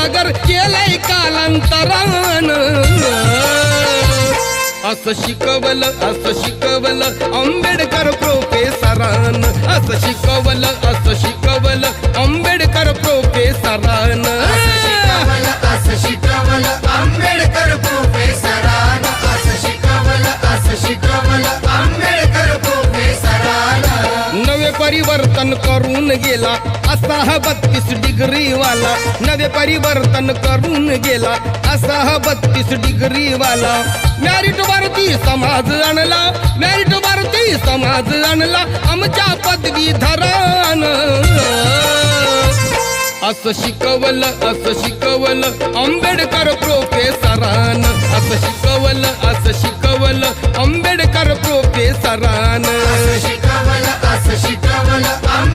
सागर केलंय कालांतरान असं शिकवलं आंबेडकर प्रोफेसरान असं शिकवलं आंबेडकर प्रोफेसरान असं शिकवलं आंबेडकर प्रोफेसरान असं शिकवलं आंबेडकर प्रोफेसरान नवे परिवर्तन करून गेला असा हा 32 डिग्री वाला नवे परिवर्तन करून गेला असा हा 32 डिग्री वाला मॅरिट वरती समाज आणला आमच्या पदवीधरान असं शिकवलं आंबेडकर प्रोफेसरान असं शिकवलं आंबेडकर प्रोफेसरान असं शिकवलं